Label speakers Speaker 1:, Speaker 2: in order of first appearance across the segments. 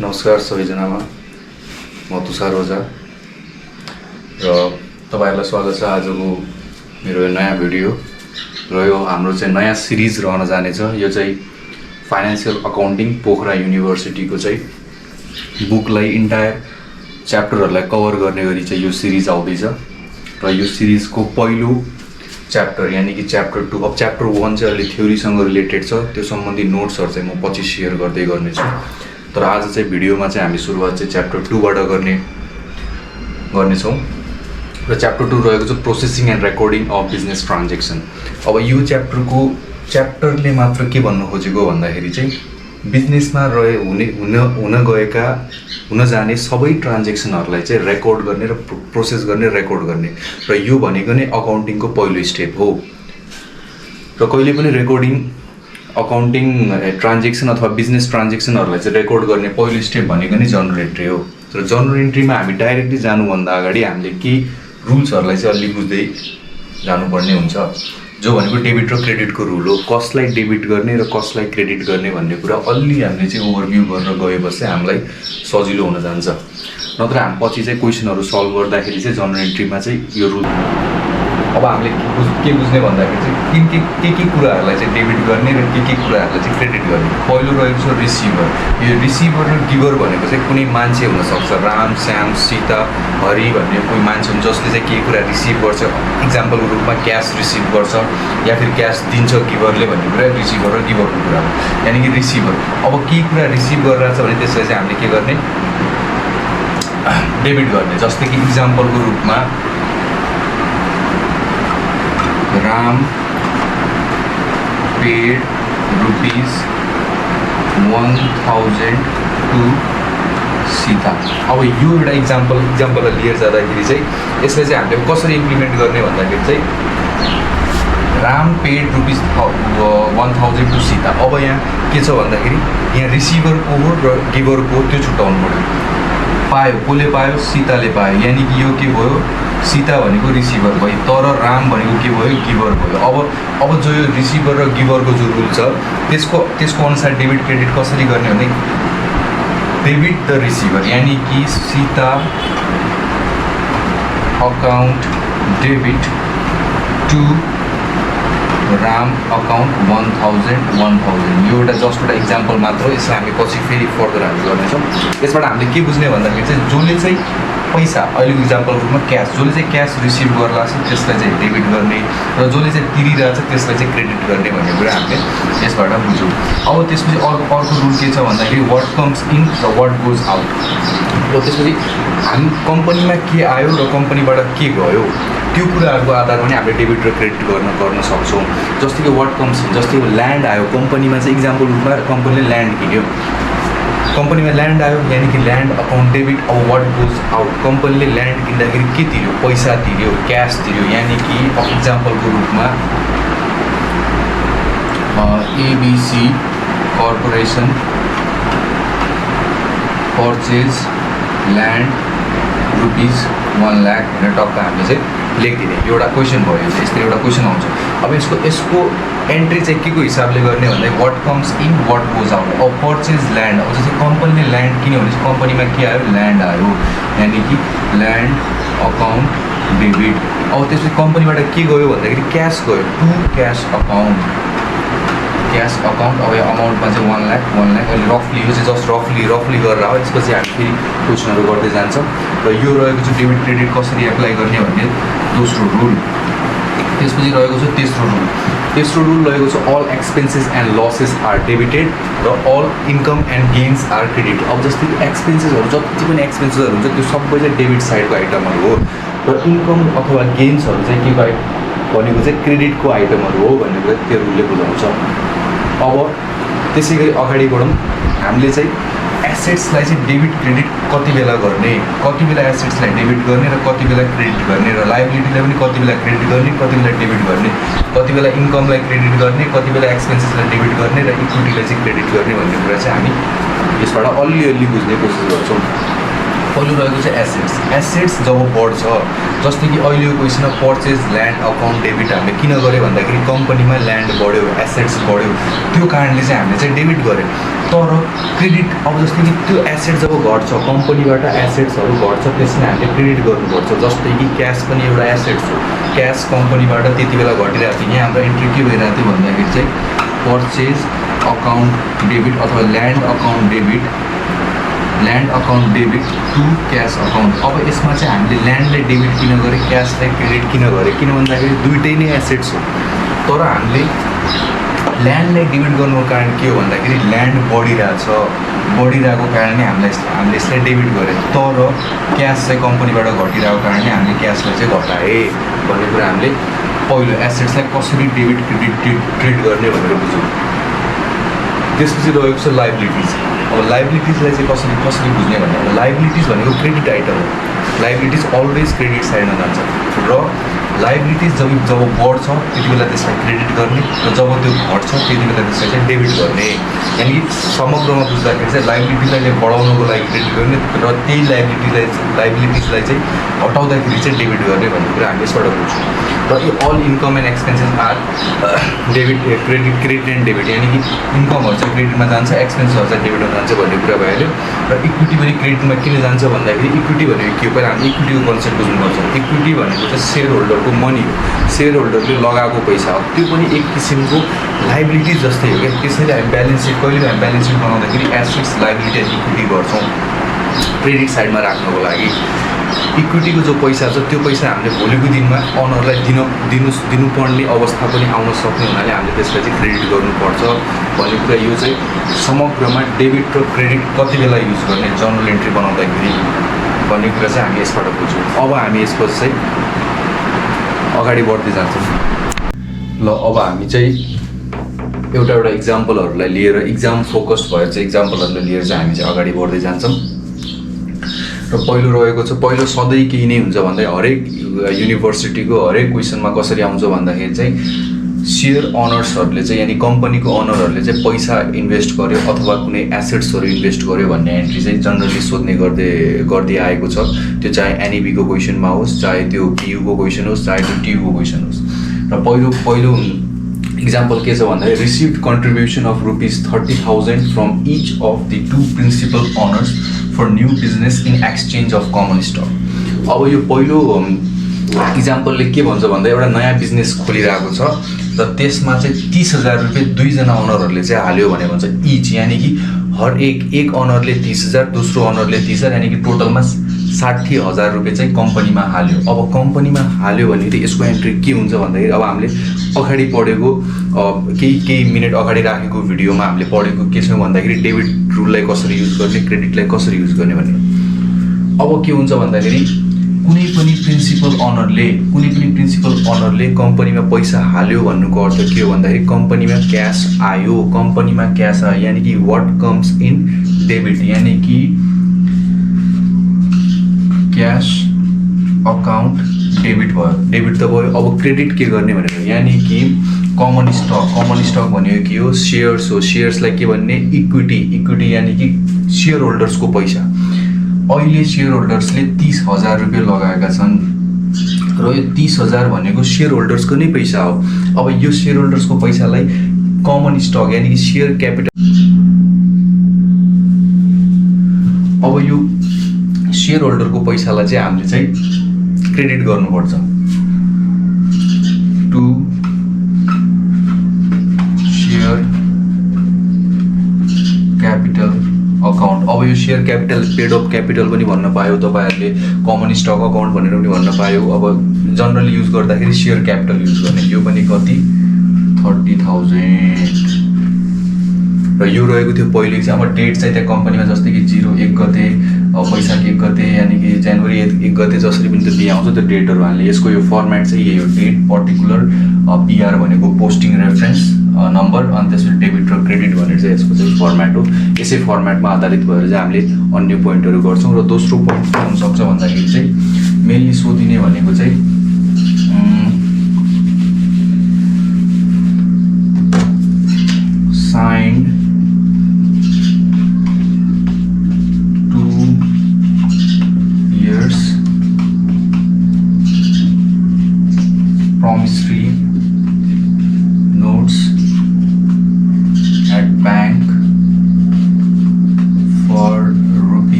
Speaker 1: नमस्कार सबैजनामा म तुषार ओझा र तपाईहरुलाई स्वागत छ आजको मेरो नयाँ भिडियो र यो हाम्रो चाहिँ नयाँ सिरिज रहन जानेछ। यो चाहिँ फाइनान्शियल अकाउन्टिङ पोखरा युनिभर्सिटीको चाहिँ बुकलाई इन्टायर च्याप्टरहरुलाई कभर गर्ने गरी चाहिँ यो सिरिज आउँदैछ र यो सिरिजको पहिलो च्याप्टर यानी कि च्याप्टर 2 अब च्याप्टर 1 चाहिँ अलि थ्योरीसँग रिलेटेड छ। त्यो सम्बन्धी नोट्सहरु चाहिँ म पछि शेयर गर्दै गर्नेछु। तर आज चाहिँ भिडियोमा चाहिँ हामी सुरुवात चाहिँ च्याप्टर 2 बाट गर्नेछौँ र च्याप्टर 2 रहेको छ processing and recording of business transaction. अब यो च्याप्टरले मात्र के भन्नु खोजेको भन्दाखेरि चाहिँ बिजनेसमा हुन जाने सबै ट्रान्ज्याक्सनहरुलाई चाहिँ रेकर्ड गर्ने र प्रोसेस गर्ने रेकर्ड गर्ने र यो भनेको नै अकाउन्टिङको पहिलो स्टेप हो। र कहिले पनि रेकर्डिङ अकाउन्टिङ ट्रान्ज्याक्सन अथवा बिजनेस ट्रान्ज्याक्सनहरुलाई चाहिँ रेकर्ड गर्ने पहिलो स्टेप भनेको नै जर्नल एन्ट्री हो। तर जर्नल एन्ट्रीमा हामी डाइरेक्टली जानुभन्दा अगाडि हामीले के रुल्सहरुलाई चाहिँ अलि बुझ्दै जानुपर्ने हुन्छ, जो भनेको डेबिट र क्रेडिटको रुल हो। कसलाई डेबिट गर्ने र कसलाई क्रेडिट गर्ने भन्ने कुरा अलि हामीले चाहिँ ओभरभ्यू गरेर गएपछि हामीलाई सजिलो हुन जान्छ। नत्र हामी पछि चाहिँ क्वेशनहरु सल्भ गर्दाखेरि चाहिँ जर्नल एन्ट्रीमा चाहिँ यो रुल अब हामीले के बुझ्ने भन्दाखेरि चाहिँ के कुराहरुलाई चाहिँ डेबिट गर्ने र के कुराहरुलाई चाहिँ क्रेडिट गर्ने। पहिलो रहेको छ रिसिभर। यो रिसिभर र गिभर भनेको चाहिँ कुनै मान्छे हुन सक्छ, राम, श्याम, सीता, हरि भन्ने कोही मान्छे हुन्छ जसले चाहिँ केही कुरा रिसिभ गर्छ। एक्जाम्पलको रूपमा क्यास रिसिभ गर्छ या फिर क्यास दिन्छ गिभरले भन्ने कुरा रिसिभर र गिभरको कुरा हो। यानी कि रिसिभर अब केही कुरा रिसिभ गरिरहेछ भने त्यसलाई चाहिँ हामीले के गर्ने, डेबिट गर्ने। जस्तै कि एक्जाम्पलको रूपमा राम पेड ₹1000 to सीता। अब यो एउटा एक्जाम्पललाई लिएर जाँदाखेरि चाहिँ यसलाई चाहिँ हामीले कसरी इम्प्लिमेन्ट गर्ने भन्दाखेरि चाहिँ राम पेड ₹1000 to सीता। अब यहाँ के छ भन्दाखेरि यहाँ रिसिभरको हो र गिभरको त्यो छुट्याउनु पर्यो। पायो कसले पायो, सीताले पायो। यानी कि यो के भयो, सीता भनेको रिसिभर भयो, तर राम भनेको के भयो, गिभर भयो। अब जो यो रिसिभर र गिभरको जो रुल छ त्यसको अनुसार डेबिट क्रेडिट कसरी गर्ने भने डेबिट द रिसिभर यानी कि Sita account debit to Ram account 1000। यो एउटा जस्ट एउटा एक्जाम्पल मात्र हो। यसलाई हामी पछि फेरि फर्दर हामी गर्नेछौँ। यसबाट हामीले के बुझ्ने भन्दाखेरि चाहिँ जसले चाहिँ पैसा अहिलेको एक्जाम्पलको रूपमा क्यास, जसले चाहिँ क्यास रिसिभ गरिरहेको छ त्यसलाई चाहिँ डेबिट गर्ने र जसले चाहिँ तिरिरहेको छ त्यसलाई चाहिँ क्रेडिट गर्ने भन्ने कुरा हामीले यसबाट बुझ्यौँ। अब त्यसपछि अर्को रुल के छ भन्दाखेरि वाट कम्स इन र वाट गोज आउट। र त्यसपछि हामी कम्पनीमा के आयो र कम्पनीबाट के गयो त्यो कुराहरूको आधारमा पनि हामीले डेबिट र क्रेडिट गर्न सक्छौँ। जस्तै कि वाट कम्स इन, जस्तै ल्यान्ड आयो कम्पनीमा चाहिँ एक्जाम्पल रूपमा कम्पनीले ल्यान्ड किन्यो, कम्पनीमा ल्यान्ड आयो यानी कि ल्यान्ड अकाउन्ट डेबिट। अब वाट गोज आउट, कम्पनीले ल्यान्ड किन्दाखेरि के तिर्यो, पैसा तिर्यो, क्यास तिर्यो। यानी कि एक्जाम्पलको रूपमा ABC corporation purchase land ₹1 lakh भनेर टक्क हामीले चाहिँ लेखिदिने। एउटा क्वेसन भयो, यो चाहिँ यस्तै एउटा क्वेसन आउँछ। अब यसको एन्ट्री चाहिँ के को हिसाबले गर्ने भन्दा what comes in what goes out. अब पर्चेज ल्यान्ड, अब जस्तै कम्पनीले ल्यान्ड किन्यो भने चाहिँ कम्पनीमा के आयो, ल्यान्ड आयो यानी कि ल्यान्ड अकाउन्ट डेबिट। अब त्यसपछि कम्पनीबाट के गयो भन्दाखेरि क्यास गयो टु क्यास अकाउन्ट। अब यो अमाउन्टमा चाहिँ 1 लाख अहिले रफली, यो चाहिँ जस्ट रफली गरेर हो। यसपछि हामी फेरि क्वेसनहरू गर्दै जान्छौँ र यो रहेको छ डेबिट क्रेडिट कसरी एप्लाई गर्ने भन्ने दोस्रो रुल। त्यसपछि रहेको छ तेस्रो रुल रहेको छ all expenses and losses are debited र all income and gains are credit. अब जस्तै एक्सपेन्सेसहरू जति पनि एक्सपेन्सेसहरू हुन्छ त्यो सबै चाहिँ डेबिट साइडको आइटमहरू हो र इन्कम अथवा गेन्सहरू चाहिँ के भनेको चाहिँ क्रेडिटको आइटमहरू हो भन्ने कुरा त्यो रुलले बुझाउँछ। अब त्यसै गरी अगाडि बढौँ। हामीले चाहिँ एसेट्सलाई चाहिँ डेबिट क्रेडिट कति बेला गर्ने, कति बेला एसेट्सलाई डेबिट गर्ने र कति बेला क्रेडिट गर्ने, र लायबिलिटीलाई पनि कति बेला क्रेडिट गर्ने, कति बेला डेबिट गर्ने, कति बेला इन्कमलाई क्रेडिट गर्ने, कति बेला एक्सपेन्सेसलाई डेबिट गर्ने र इक्विटीलाई चाहिँ क्रेडिट गर्ने भन्ने कुरा चाहिँ हामी यसबाट अलिअलि बुझ्ने कोसिस गर्छौँ। पहिलो रहेको चाहिँ एसेट्स जब बढ्छ, जस्तै कि अहिलेको क्वेसनमा पर्चेज ल्यान्ड अकाउन्ट डेबिट हामीले किन गऱ्यो भन्दाखेरि कम्पनीमा ल्यान्ड बढ्यो, एसेट्स बढ्यो, त्यो कारणले चाहिँ हामीले चाहिँ डेबिट गऱ्यो। तर क्रेडिट अब जस्तै कि त्यो एसेट जब घट्छ, कम्पनीबाट एसेट्सहरू घट्छ, त्यसमा हामीले क्रेडिट गर्नुपर्छ। जस्तै कि क्यास पनि एउटा एसेट्स हो, क्यास कम्पनीबाट त्यति बेला घटिरहेको थियो। यहाँ हाम्रो एन्ट्री के भइरहेको थियो भन्दाखेरि चाहिँ पर्चेज अकाउन्ट डेबिट अथवा land account debit to cash account. अब यसमा चाहिँ हामीले ल्यान्डलाई डेबिट किन गरेँ, क्यासलाई क्रेडिट किन गरेँ, किन भन्दाखेरि दुइटै नै एसेट्स हो। तर हामीले ल्यान्डलाई डेबिट गर्नुको कारण के हो भन्दाखेरि ल्यान्ड बढिरहेको कारणले हामीले यसलाई डेबिट गरेँ। तर क्यास चाहिँ कम्पनीबाट घटिरहेको कारणले हामीले क्यासलाई चाहिँ घटाए भन्ने कुरा हामीले पहिलो एसेट्सलाई कसरी डेबिट क्रेडिट ट्रिट गर्ने भनेर बुझ्यौँ। त्यसपछि रहेको छ लाइबिलिटिज। अब लाइबिलिटिजलाई चाहिँ कसरी बुझ्ने भन्दा लाइबिलिटिज भनेको क्रेडिट आइटम हो। लाइबिलिटिज अलवेज क्रेडिट साइडमा जान्छ र लाइबिलिटिज जब बढ्छ त्यति बेला त्यसलाई क्रेडिट गर्ने र जब त्यो घट्छ त्यति बेला त्यसलाई चाहिँ डेबिट गर्ने। यानि कि समग्रमा बुझ्दाखेरि चाहिँ लाइबिलिटीलाई बढाउनको लागि क्रेडिट गर्ने र त्यही लाइबिलिटिजलाई चाहिँ हटाउँदाखेरि चाहिँ डेबिट गर्ने भन्ने कुरा हामी यसबाट बुझ्छौँ। र यो all income and expenses are credit and debit. यानि कि इन्कमहरू चाहिँ क्रेडिटमा जान्छ, एक्सपेन्सहरू चाहिँ डेबिटमा जान्छ भन्ने कुरा भइहाल्यो। र इक्विटी पनि क्रेडिटमा किन जान्छ भन्दाखेरि इक्विटी भनेको के हो, पहिला हामी इक्विटीको कन्सेप्ट बुझ्नुपर्छ। इक्विटी भनेको चाहिँ सेयर होल्डरको मनी हो, सेयर होल्डरले लगाएको पैसा हो, त्यो पनि एक किसिमको लाइबिलिटी जस्तै हो क्या। त्यसैले हामी ब्यालेन्स सिट कहिले हामी ब्यालेन्स सिट बनाउँदाखेरि एसेट्स लाइबिलिटी एन्ड इक्विटी गर्छौँ क्रेडिट साइडमा राख्नको लागि। इक्विटीको जो पैसा छ त्यो पैसा हामीले भोलिको दिनमा अनरलाई दिनुपर्ने अवस्था पनि आउन सक्ने हुनाले हामीले त्यसलाई चाहिँ क्रेडिट गर्नुपर्छ भन्ने कुरा। यो चाहिँ समग्रमा डेबिट र क्रेडिट कति बेला युज गर्ने जर्नल एन्ट्री बनाउँदाखेरि भन्ने कुरा चाहिँ हामी यसबाट बुझ्यौँ। अब हामी यसपछि चाहिँ अगाडि बढ्दै जान्छौँ। ल अब हामी चाहिँ एउटा इक्जाम्पलहरूलाई लिएर इक्जाम फोकस्ड भएर चाहिँ इक्जाम्पलहरूलाई लिएर चाहिँ हामी चाहिँ अगाडि बढ्दै जान्छौँ। र पहिलो रहेको छ, पहिलो सधैँ केही नै हुन्छ भन्दा हरेक युनिभर्सिटीको हरेक क्वेसनमा कसरी आउँछ भन्दाखेरि चाहिँ सेयर अनर्सहरूले चाहिँ यानि कम्पनीको अनरहरूले चाहिँ पैसा इन्भेस्ट गर्यो अथवा कुनै एसेट्सहरू इन्भेस्ट गर्यो भन्ने एन्ट्री चाहिँ जनरली सोध्ने गर्दै आएको छ। त्यो चाहे एनइबीको क्वेसनमा होस्, चाहे त्यो पियुको क्वेसन होस्, चाहे त्यो टियुको क्वेसन होस्। र पहिलो इक्जाम्पल के छ भन्दाखेरि received contribution of ₹30,000 from each of the two principal owners for new business in exchange of common stock. अब यो पहिलो इक्जाम्पलले के भन्छ भन्दा एउटा नयाँ बिजनेस खोलिरहेको छ र त्यसमा चाहिँ ₹30,000 दुईजना अनरहरूले चाहिँ हाल्यो भने भन्छ इच, यानि कि हर एक अनरले 30,000, दोस्रो अनरले 30,000, यानि कि टोटलमा ₹60,000 चाहिँ कम्पनीमा हाल्यो। अब कम्पनीमा हाल्यो भने त यसको एन्ट्री के हुन्छ भन्दाखेरि अब हामीले अगाडि पढेको केही मिनट अगाडि राखेको भिडियोमा हामीले पढेको के छ भन्दाखेरि डेबिट रुललाई कसरी युज गर्ने, क्रेडिटलाई कसरी युज गर्ने भन्ने। अब के हुन्छ भन्दाखेरि कुनै पनि प्रिन्सिपल अनरले कम्पनीमा पैसा हाल्यो भन्नुको अर्थ के हो भन्दाखेरि कम्पनीमा क्यास आयो, यानि कि वाट कम्स इन डेबिट, यानि कि क्यास अकाउन्ट डेबिट त भयो। अब क्रेडिट के गर्ने भनेर यानि कि कमन स्टक भनेको के हो, सेयर्स हो। सेयर्सलाई के भन्ने, इक्विटी यानि कि सेयर होल्डर्सको पैसा। अहिले सेयर होल्डर्सले ₹30,000 लगाएका छन् र यो 30,000 भनेको सेयर होल्डर्सको नै पैसा हो। अब यो सेयर होल्डर्सको पैसालाई कमन स्टक यानि कि सेयर क्यापिटल, अब यो सेयर होल्डरको पैसालाई चाहिँ हामीले चाहिँ क्रेडिट गर्नुपर्छ टु सेयर क्यापिटल अकाउन्ट। अब यो share capital paid of capital पनि भन्न पायो तपाईँहरूले, कमन स्टक अकाउन्ट भनेर पनि भन्न पायो। अब जनरली युज गर्दाखेरि सेयर क्यापिटल युज गर्ने। यो पनि कति, 30,000 र यो रहेको थियो पहिलो इक्जाम। अब डेट चाहिँ त्यहाँ कम्पनीमा जस्तै कि 01 गते, वैशाख 1 गते, यानि कि जनवरी 1 गते जसरी पनि त्यो दिइआउँछ त्यो डेटहरू हाल्ने। यसको यो फर्मेट चाहिँ यही हो, डेट पर्टिकुलर पिआर भनेको पोस्टिङ रेफरेन्स नम्बर, अनि त्यसपछि डेबिट र क्रेडिट भनेर चाहिँ यसको चाहिँ फर्मेट हो। यसै फर्मेटमा आधारित भएर चाहिँ हामीले अन्य पोइन्टहरू गर्छौँ। र दोस्रो पोइन्ट के हुनसक्छ भन्दाखेरि चाहिँ मेनली सोधिने भनेको चाहिँ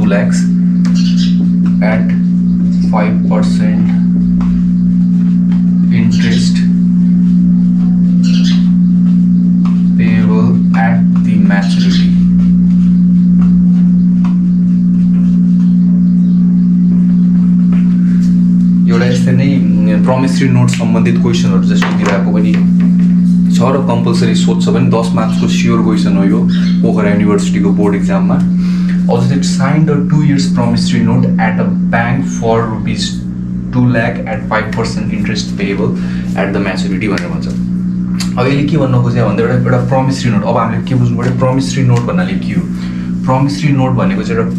Speaker 1: 2 lakhs at 5% interest payable at the maturity. एउटा यस्तै नै प्रमिसरी नोट सम्बन्धित क्वेसनहरू जस्तो दिइरहेको पनि छ र कम्पलसरी सोध्छ भने 10 मार्क्सको स्योर क्वेसन हो यो पोखरा युनिभर्सिटीको बोर्ड इक्जाममा। अझै signed a 2 years promissory note at a bank for rupees 2 lakh at 5% interest payable at the maturity भनेर भन्छ। अब यसले के भन्न खोज्यो भन्दा एउटा प्रमिसरी नोट, अब हामीले के बुझ्नु पर्यो प्रमिसरी नोट भन्नाले के हो। प्रमिसरी नोट भनेको चाहिँ एउटा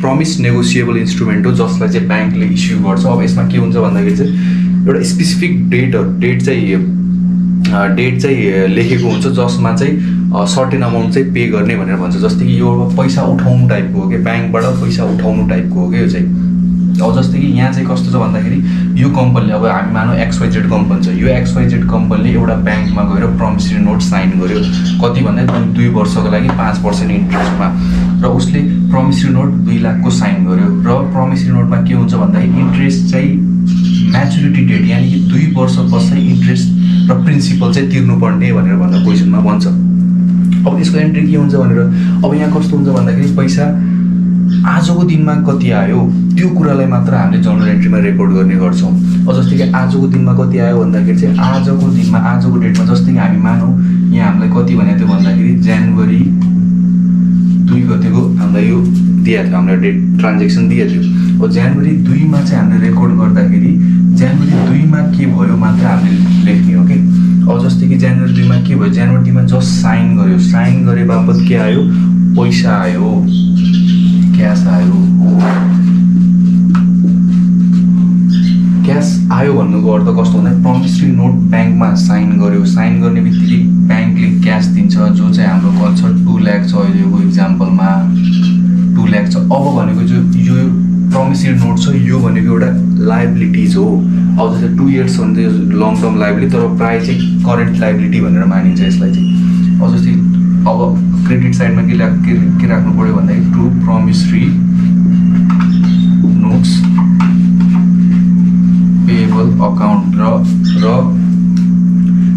Speaker 1: प्रमिस नेगोसिएबल इन्स्ट्रुमेन्ट हो जसलाई चाहिँ ब्याङ्कले इस्यु गर्छ। अब यसमा के हुन्छ भन्दाखेरि चाहिँ एउटा स्पेसिफिक डेट चाहिँ लेखेको हुन्छ जसमा चाहिँ सर्टेन अमाउन्ट चाहिँ पे गर्ने भनेर भन्छ। जस्तै कि यो पैसा उठाउनु टाइपको हो कि ब्याङ्कबाट पैसा उठाउनु टाइपको हो कि यो चाहिँ। अब जस्तै कि यहाँ चाहिँ कस्तो छ भन्दाखेरि यो कम्पनीले, अब हामी मानौँ XYZ कम्पनी छ, यो XYZ कम्पनीले एउटा ब्याङ्कमा गएर प्रमिसरी नोट साइन गर्यो। कति भन्दा 2 वर्षको लागि 5% इन्ट्रेस्टमा, र उसले प्रमिसरी नोट 2 लाखको साइन गर्यो। र प्रमिसरी नोटमा के हुन्छ भन्दाखेरि इन्ट्रेस्ट चाहिँ म्याचुरिटी डेट यानि कि 2 वर्ष पछाडि इन्ट्रेस्ट र प्रिन्सिपल चाहिँ तिर्नुपर्ने भनेर भन्दा क्वेसनमा भन्छ। अब यसको एन्ट्री के हुन्छ भनेर, अब यहाँ कस्तो हुन्छ भन्दाखेरि पैसा आजको दिनमा कति आयो त्यो कुरालाई मात्र हामीले जर्नल एन्ट्रीमा रेकर्ड गर्ने गर्छौँ। जस्तै कि आजको दिनमा कति आयो भन्दाखेरि चाहिँ आजको दिनमा आजको डेटमा जस्तै कि हामी मानौँ यहाँ हामीलाई कति भनेको थियो भन्दाखेरि जनवरी 2 गतेको हामीलाई यो दिएको थियो, हामीलाई डेट ट्रान्जेक्सन दिएको थियो। अब जनवरी 2 मा चाहिँ हामीले रेकर्ड गर्दाखेरि जनवरी 2 मा के भयो मात्र हामीले लेख्ने हो कि। अब जस्तै कि जनवरी 2 मा के भयो, जनवरी 2 मा जस्ट साइन गर्यो, साइन गरे बापत के आयो पैसा आयो, क्यास आयो। क्यास आयो भन्नुको अर्थ कस्तो भन्दा प्रमिसरी नोट ब्याङ्कमा साइन गर्यो, साइन गर्ने बित्तिकै ब्याङ्कले क्यास दिन्छ जो चाहिँ हाम्रो कति छ 2 लाख छ अहिलेको इक्जाम्पलमा 2 लाख छ। अब भनेको जो यो प्रमिसरी नोट छ यो भनेको एउटा लाइबिलिटिज हो। अब जस्तै 2 years हो भने चाहिँ लङ टर्म लाइबिलिटी, तर प्रायः चाहिँ करेन्ट लाइबिलिटी भनेर मानिन्छ यसलाई चाहिँ। अब जस्तै अब क्रेडिट साइडमा के राख्नु पऱ्यो भन्दाखेरि to promissory notes payable account र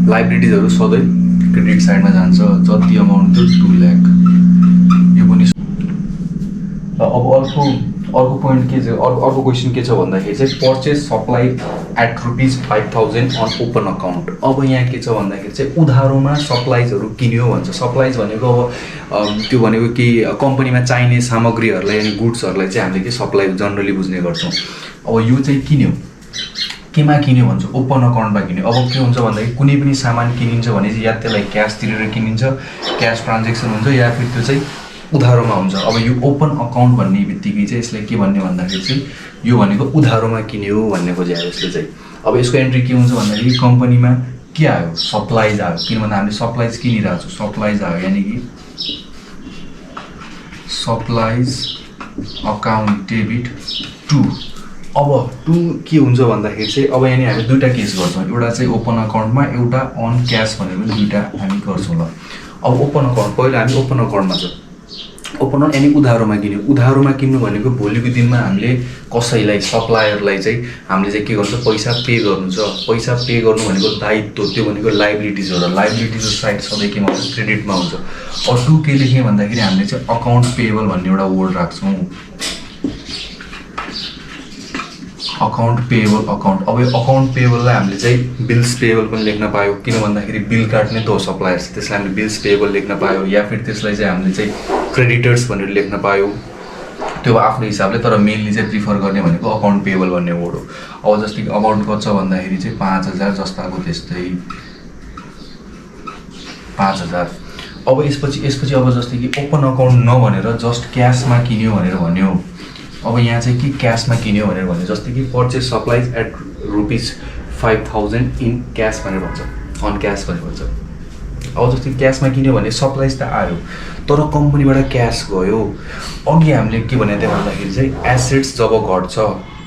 Speaker 1: लाइबिलिटिजहरू सधैँ क्रेडिट साइडमा जान्छ जति अमाउन्ट थियो 2 लाख। यो पनि अब अर्को पोइन्ट के छ, अर्को क्वेसन के छ भन्दाखेरि चाहिँ purchase supply at rupees 5,000 on open account. अब यहाँ के छ भन्दाखेरि चाहिँ उधारोमा सप्लाइजहरू किन्यो भन्छ। सप्लाइज भनेको अब त्यो भनेको कि कम्पनीमा चाहिने सामग्रीहरूलाई अनि गुड्सहरूलाई चाहिँ हामीले के सप्लाई जनरली बुझ्ने गर्छौँ। अब यो चाहिँ किन्यो, केमा किन्यो भन्छ ओपन अकाउन्टमा किन्यो। अब के हुन्छ भन्दाखेरि कुनै पनि सामान किनिन्छ भने चाहिँ या त्यसलाई क्यास तिरेर किनिन्छ, क्यास ट्रान्जेक्सन हुन्छ, या फिर त्यो चाहिँ उधारोमा हुन्छ। अब यो ओपन अकाउन्ट भन्ने बित्तिकै चाहिँ यसलाई के भन्ने भन्दाखेरि चाहिँ यो भनेको उधारोमा किन्यो भन्ने खोजे यसले चाहिँ। अब यसको एन्ट्री के हुन्छ भन्दाखेरि कम्पनीमा के आयो सप्लाइज आयो, किन भन्दा हामीले सप्लाइज किनिरहेको छौँ, सप्लाइज आयो यानि कि सप्लाइज अकाउन्ट डेबिट 2। अब 2 के हुन्छ भन्दाखेरि चाहिँ अब यहाँनिर हामी 2टा केस गर्छौँ, एउटा चाहिँ ओपन अकाउन्टमा, एउटा अन क्यास भनेर पनि 2टा हामी गर्छौँ। ल अब ओपन अकाउन्ट पहिला हामी ओपन अकाउन्टमा छ, ओपन अकाउन्ट यानि उधारोमा किन्यो। उधारोमा किन्नु भनेको भोलिको दिनमा हामीले कसैलाई सप्लायरलाई चाहिँ हामीले चाहिँ के गर्छ पैसा पे गर्नु छ। पैसा पे गर्नु भनेको दायित्व, त्यो भनेको लाइबिलिटिज हो र लाइबिलिटिजको साइड सधैँ केमा हुन्छ क्रेडिटमा हुन्छ। अब 2 के लेख्ने भन्दाखेरि हामीले चाहिँ अकाउन्ट पेएबल भन्ने एउटा वर्ड राख्छौँ, अकाउन्ट पेएबल अकाउन्ट। अब यो अकाउन्ट पेएबललाई हामीले चाहिँ बिल्स पेएबल पनि लेख्न पायो, किन भन्दाखेरि बिल काट्ने त हो सप्लायर्स, त्यसलाई हामीले बिल्स पेएबल लेख्न पायो, या फिर त्यसलाई चाहिँ हामीले चाहिँ क्रेडिटर्स भनेर लेख्न पायो, त्यो आफ्नो हिसाबले। तर मेनली चाहिँ प्रिफर गर्ने भनेको अकाउन्ट पेएबल भन्ने वर्ड हो। अब जस्तै अमाउन्ट कति छ भन्दाखेरि चाहिँ 5,000 जस्ताको त्यस्तै 5,000। अब यसपछि अब जस्तै कि ओपन अकाउन्ट नभनेर जस्ट क्यासमा किन्यो भनेर भन्यो। अब यहाँ चाहिँ के क्यासमा किन्यो भनेर भन्यो, जस्तै कि purchase supplies at rupees 5,000 in cash भनेर भन्छ, अन क्यास भनेर भन्छ। अब जस्तै क्यासमा किन्यो भने सप्लाइज त आयो तर कम्पनीबाट क्यास गयो। अघि हामीले के भनेको थियो भन्दाखेरि चाहिँ एसेट्स जब घट्छ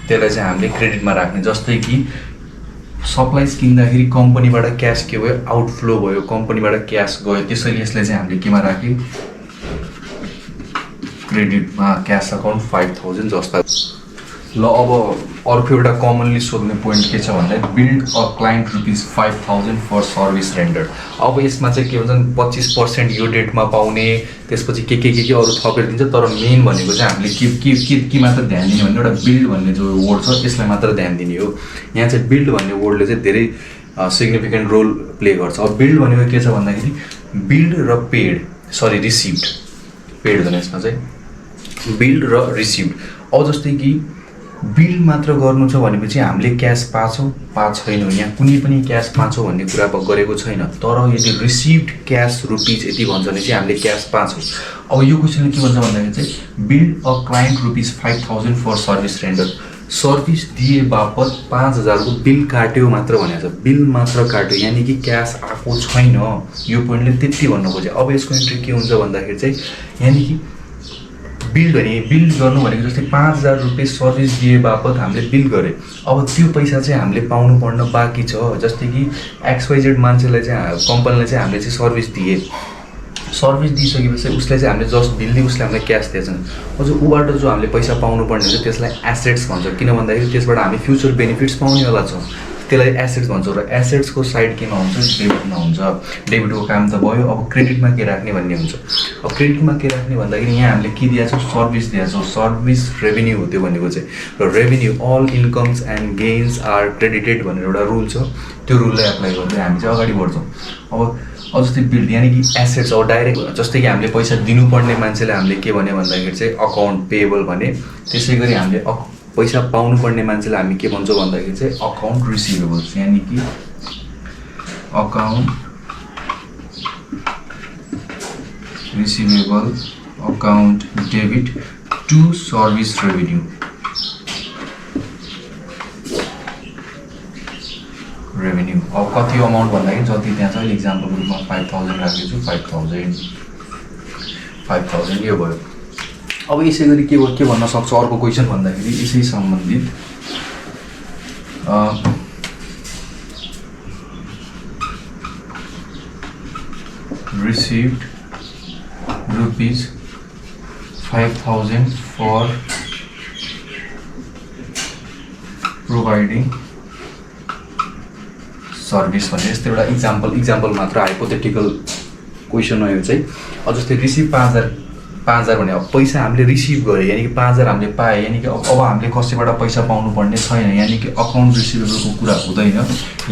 Speaker 1: त्यसलाई चाहिँ हामीले क्रेडिटमा राख्ने। जस्तै कि सप्लाइज किन्दाखेरि कम्पनीबाट क्यास के भयो आउटफ्लो भयो, कम्पनीबाट क्यास गयो, त्यसैले यसलाई चाहिँ हामीले केमा राख्यौँ क्रेडिटमा क्यास अकाउन्ट 5000 जस्ता। ल अब अर्को एउटा कमनली सोध्ने पोइन्ट के छ भन्दा billed a client ₹5000 for service rendered. अब यसमा चाहिँ के भन्छ 25% यो डेटमा पाउने, त्यसपछि के अरू थपेर दिन्छ, तर मेन भनेको चाहिँ हामीले के मात्र ध्यान दिने भने एउटा बिल्ड भन्ने जो वर्ड छ यसलाई मात्र ध्यान दिने हो। यहाँ चाहिँ बिल्ड भन्ने वर्डले चाहिँ धेरै सिग्निफिकेन्ट रोल प्ले गर्छ। अब बिल्ड भनेको के छ भन्दाखेरि बिल्ड र रिसिभ्ड, पेड भने यसमा चाहिँ बिल्ड र रिसिभ्ड। अब जस्तै कि बिल मात्र गर्नु छ भनेपछि हामीले क्यास पाएको छैनौँ, यहाँ कुनै पनि क्यास पाएको भन्ने कुरा गरेको छैन, तर यदि रिसिभ्ड क्यास रुपिज यति भन्छ भने चाहिँ हामीले क्यास पाएको। अब यो क्वेसनले के भन्छ भन्दाखेरि चाहिँ billed a client ₹5000 for service rendered, service दिए बापत 5000 को बिल काट्यो मात्र भनेको छ, बिल मात्र काट्यो, यानि कि क्यास आएको छैन। यो पोइन्टले त्यति भन्नु खोज्यो। अब यसको इन्ट्री के हुन्छ भन्दाखेरि चाहिँ यानि कि बिल गर्नु भनेको जस्तै 5000 रुपियाँ सर्भिस दिए बापत हामीले बिल गरे, अब त्यो पैसा चाहिँ हामीले पाउनु पर्न बाँकी छ। जस्तै कि XYZ मान्छेलाई चाहिँ कम्पनीलाई चाहिँ हामीले चाहिँ सर्भिस दिइसकेपछि उसलाई चाहिँ हामीले जस्ट बिल दिए, उसले हामीलाई क्यास दिएछन्। अझ उबाट जो हामीले पैसा पाउनु पर्ने हुन्छ त्यसलाई एसेट्स भन्छ, किन भन्दाखेरि त्यसबाट हामी फ्युचर बेनिफिट्स पाउनेवाला छौँ, त्यसलाई एसेट्स भन्छौँ। र एसेट्सको साइड केमा हुन्छ, डेबिटमा हुन्छ। डेबिटको काम त भयो, अब क्रेडिटमा के राख्ने भन्ने हुन्छ। अब क्रेडिटमा के राख्ने भन्दाखेरि यहाँ हामीले के दिएको छौँ, सर्भिस दिएको छौँ, सर्भिस रेभेन्यू हो त्यो भनेको चाहिँ। र revenue all incomes and gains are credited भनेर एउटा रुल छ, त्यो रुललाई एप्लाई गर्दै हामी चाहिँ अगाडि बढ्छौँ। अब जस्तै बिल यानि कि एसेट्स, अब डाइरेक्ट जस्तै कि हामीले पैसा दिनुपर्ने मान्छेले हामीले के भन्यो भन्दाखेरि चाहिँ अकाउन्ट पेएबल भने, त्यसै गरी हामीले पैसा पाउनु पर्ने मान्छेलाई हामी के भन्छौँ भन्दाखेरि चाहिँ अकाउन्ट रिसिभेबल्स, यानि कि account receivable, account debit to service revenue. अब कति अमाउन्ट भन्दाखेरि जति त्यहाँ छ, इक्जाम्पलको रूपमा 5000 राखेको छु, 5000 यो भयो। अब यसै गरी के भन्न सक्छ अर्को क्वेसन भन्दाखेरि यसै सम्बन्धित रिसिभ्ड ₹5000 फर प्रोभाइडिङ सर्भिस भन्ने यस्तो एउटा इक्जाम्पल मात्र, हाइपोथेटिकल क्वेसन हो यो चाहिँ। अब जस्तै रिसिभ 5000 भने अब पैसा हामीले रिसिभ गऱ्यो, यानि कि 5000 हामीले पाएँ, यानि कि अब हामीले कसैबाट पैसा पाउनु पर्ने छैन, यानि कि अकाउन्ट रिसिभेबलको कुरा हुँदैन।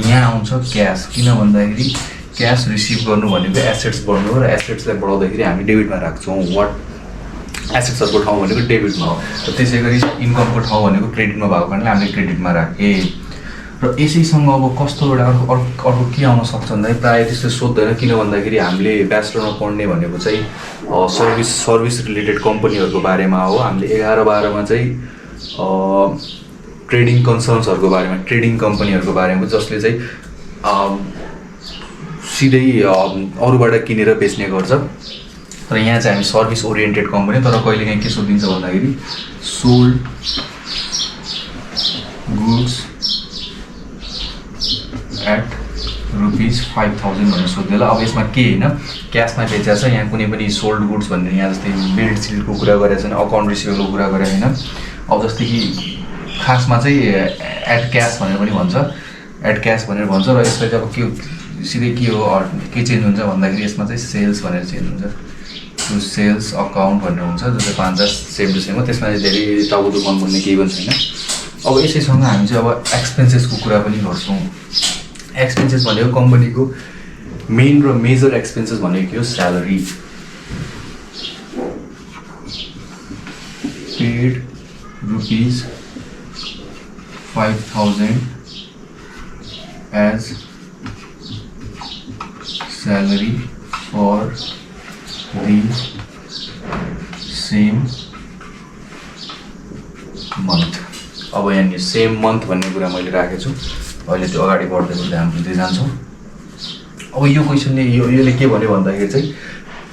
Speaker 1: यहाँ आउँछ क्यास, किन भन्दाखेरि क्यास रिसिभ गर्नु भनेको एसेट्स बढ्नु हो, र एसेट्सलाई बढाउँदाखेरि हामी डेबिटमा राख्छौँ। एसेट्सहरूको ठाउँ भनेको डेबिटमा हो, र त्यसै गरी इन्कमको ठाउँ भनेको क्रेडिटमा भएको कारणले हामीले क्रेडिटमा राखेँ। र यसैसँग अब कस्तो एउटा अर्को के आउन सक्छ भन्दाखेरि प्रायः त्यस्तो सोध्दैन, किन भन्दाखेरि हामीले ब्याचलरमा पढ्ने भनेको चाहिँ सर्भिस रिलेटेड कम्पनीहरूको बारेमा हो। हामीले 11-12मा चाहिँ ट्रेडिङ कन्सर्न्सहरूको बारेमा, ट्रेडिङ कम्पनीहरूको बारेमा, जसले चाहिँ सिधै अरूबाट किनेर बेच्ने गर्छ। तर यहाँ चाहिँ हामी सर्भिस ओरिएन्टेड कम्पनी, तर कहिलेकाहीँ के सोधिन्छ भन्दाखेरि सोल्ड गुड्स एट ₹5000 भनेर सोध्दैला। अब यसमा के होइन, क्यासमा बेचेको छ, यहाँ कुनै पनि सोल्ड गुड्स भन्ने, यहाँ जस्तै बिल्ड सिल्डको कुरा गरेको छैन, अकाउन्ट रिसिभेबलको कुरा गरेको होइन। अब जस्तै कि खासमा चाहिँ एट क्यास भनेर पनि भन्छ, एट क्यास भनेर भन्छ। र यसलाई चाहिँ अब के सिधै के हो, के चेन्ज हुन्छ भन्दाखेरि यसमा चाहिँ सेल्स भनेर चेन्ज हुन्छ, टु सेल्स अकाउन्ट भनेर हुन्छ, जो चाहिँ 5000 सेम टु सेम हो। त्यसमा चाहिँ धेरै टाउको भन्ने केही पनि छैन। अब यसैसँग हामी चाहिँ अब एक्सपेन्सेसको कुरा पनि गर्छौँ। एक्सपेन्सेस भनेको कम्पनीको मेन र मेजर एक्सपेन्सेस भनेको के हो, salary, paid ₹5000 as salary for the same month. अब यहाँ सेम मन्थ भन्ने कुरा मैले राखेको छु, अहिले त्यो अगाडि बढ्दै ध्यान दिँदै जान्छौँ। अब यो क्वेसनले यसले के भन्यो भन्दाखेरि चाहिँ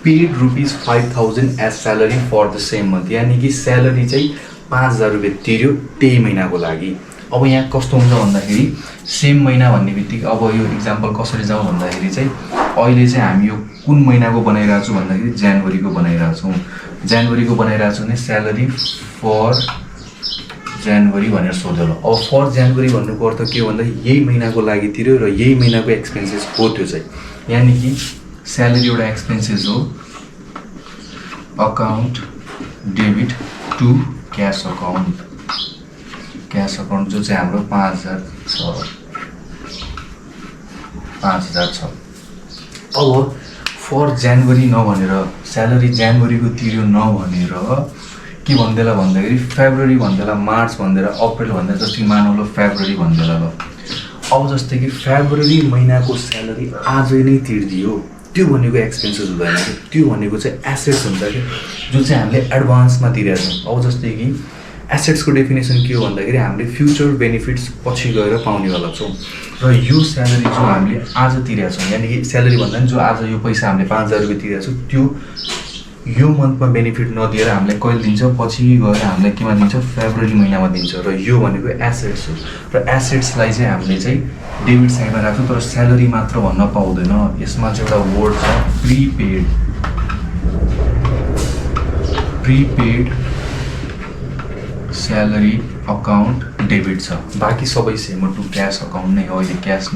Speaker 1: paid ₹5000 as salary for the same month, यानि कि स्यालेरी चाहिँ 5000 रुपियाँ तिर्यो त्यही महिनाको लागि। अब यहाँ कस्तो हुन्छ भन्दाखेरि सेम महिना भन्ने बित्तिकै अब यो इक्जाम्पल कसरी जाउँ भन्दाखेरि चाहिँ अहिले चाहिँ हामी यो कुन महिनाको बनाइरहेको छौँ भन्दाखेरि जनवरीको बनाइरहेको छौँ, जनवरीको बनाइरहेको छु भने स्यालेरी फर जनवरी भनेर सोध्यो ल। अब फर जनवरी भन्नुको अर्थ के हो भन्दा यही महिनाको लागि तिर्यो र यही महिनाको एक्सपेन्सेस हो त्यो चाहिँ, यानि कि स्यालेरी एउटा एक्सपेन्सेस हो, account debit to cash account, cash account जो चाहिँ हाम्रो 5,000 छ। अब फर जनवरी नभनेर स्यालेरी जनवरीको तिर्यो नभनेर के भन्दैला भन्दाखेरि फेब्रुअरी भन्दैला, मार्च भन्दैला, अप्रिल भन्दैला, जस्तै मानौँ ल फेब्रुअरी भन्दैला ल। अब जस्तै कि फेब्रुअरी महिनाको स्यालेरी आजै नै तिर्दियो, त्यो भनेको एक्सपेन्सेस हुँदैन कि, त्यो भनेको चाहिँ एसेट्स हुन्छ कि, जो चाहिँ हामीले एडभान्समा तिरेका छौँ। अब जस्तै कि एसेट्सको डेफिनेसन के हो भन्दाखेरि हामीले फ्युचर बेनिफिट्स पछि गएर पाउनेवाला छौँ, र यो स्यालेरी जो हामीले आज तिरेका छौँ, यानि कि स्यालेरी भन्दा पनि जो आज यो पैसा हामीले 5,000 रुपियाँ तिरेका छौँ त्यो यो मन्थमा बेनिफिट नदिएर हामीलाई कहिले दिन्छ, पछि गएर हामीलाई केमा दिन्छ, फेब्रुअरी महिनामा दिन्छ, र यो भनेको एसेट्स हो। र एसेट्सलाई चाहिँ हामीले चाहिँ डेबिट साइडमा राख्छौँ, तर स्यालेरी मात्र भन्न पाउँदैन, यसमा चाहिँ एउटा वर्ड छ prepaid, prepaid salary account debit छ, बाँकी सबै सेम हो, टु क्यास अकाउन्ट नै हो। अहिले क्यास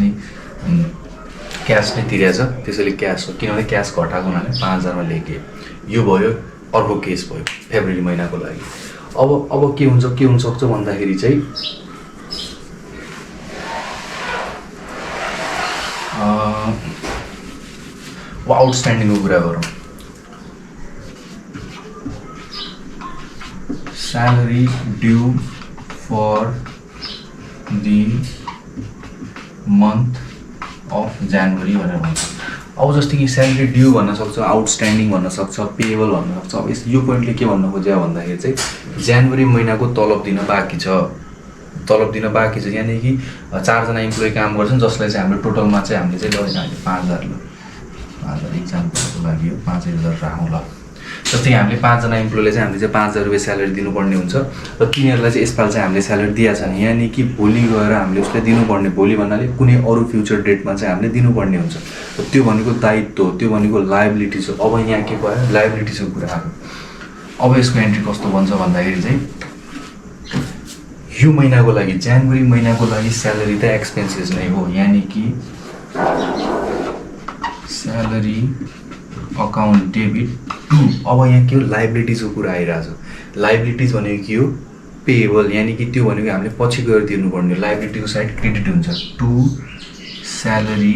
Speaker 1: नै तिरेको छ, त्यसैले क्यास हो, किनभने क्यास घटाएको हुनाले 5,000मा लेखेँ। यो भयो, अर्को केस भयो फेब्रुअरी महिनाको लागि। अब के हुनसक्छ भन्दाखेरि चाहिँ आउटस्ट्यान्डिङको कुरा गरौँ। Salary due for the month of January भनेर भन्छ। अब जस्तै कि स्यालेरी ड्यू भन्न सक्छ, आउटस्ट्यान्डिङ भन्न सक्छ, पेएबल भन्न सक्छ। अब यो पोइन्टले के भन्न खोज्यो भन्दाखेरि चाहिँ जनवरी महिनाको तलब दिन बाँकी छ, यानि कि 4 जना इम्प्लोइ काम गर्छन्, जसलाई चाहिँ हाम्रो टोटलमा चाहिँ हामीले चाहिँ 5,000 इक्जाम्पलको लागि हो 5,000 राखौँ ल। जस्तै हामीले 5 जना इम्प्लोइलाई चाहिँ हामीले चाहिँ 5,000 रुपियाँ स्यालेरी दिनुपर्ने हुन्छ, र तिनीहरूलाई चाहिँ यसपालि चाहिँ हामीले स्यालेरी दिएको छैन, यानि कि भोलि गएर हामीले उसलाई दिनुपर्ने, भोलि भन्नाले कुनै अरू फ्युचर डेटमा चाहिँ हामीले दिनुपर्ने हुन्छ, र त्यो भनेको दायित्व हो, त्यो भनेको लायबिलिटिज हो। अब यहाँ के भयो, लायबिलिटिजको कुरा आएको। अब यसको एन्ट्री कस्तो बन्छ भन्दाखेरि चाहिँ यो महिनाको लागि, जनवरी महिनाको लागि स्यालेरी त एक्सपेन्सेस नै हो, यानि कि स्यालेरी अकाउन्ट डेबिट टु। अब यहाँ के हो, लाइबिलिटिजको कुरा आइरहेछ। लाइबिलिटिज भनेको के हो, पेएबल, यानि कि त्यो भनेको हामीले पछि गएर तिर्नुपर्ने, लाइबिलिटीको साइड क्रेडिट हुन्छ, टु स्यालेरी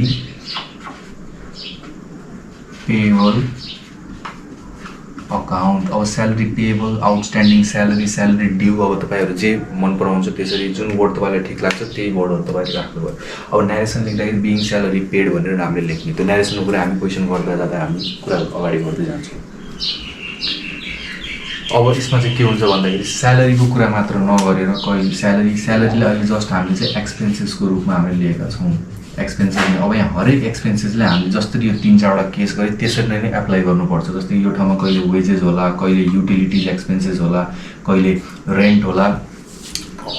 Speaker 1: पेएबल अकाउन्ट। अब salary payable, outstanding salary, salary due, अब तपाईँहरू जे मन पराउँछ त्यसरी जुन वर्ड तपाईँलाई ठिक लाग्छ त्यही वर्डहरू तपाईँले राख्नुभयो। अब न्यारेसन लेख्दाखेरि बिङ स्यालेरी पेड भनेर हामीले लेख्ने, त्यो न्यारेसनको कुरा हामी क्वेसन गर्दा जाँदा हामी कुरा अगाडि बढ्दै जान्छौँ। अब यसमा चाहिँ के हुन्छ भन्दाखेरि स्यालेरीको कुरा मात्र नगरेर कहिले स्यालेरीलाई अहिले जस्ट हामीले चाहिँ एक्सपेन्सेसको रूपमा हामीले लिएका छौँ, एक्सपेन्सेस। अब यहाँ हरेक एक्सपेन्सेसलाई हामीले जसरी यो 3-4वटा केस गरे त्यसरी नै एप्लाई गर्नुपर्छ। जस्तै यो ठाउँमा कहिले वेजेस होला, कहिले युटिलिटिज एक्सपेन्सेस होला, कहिले रेन्ट होला,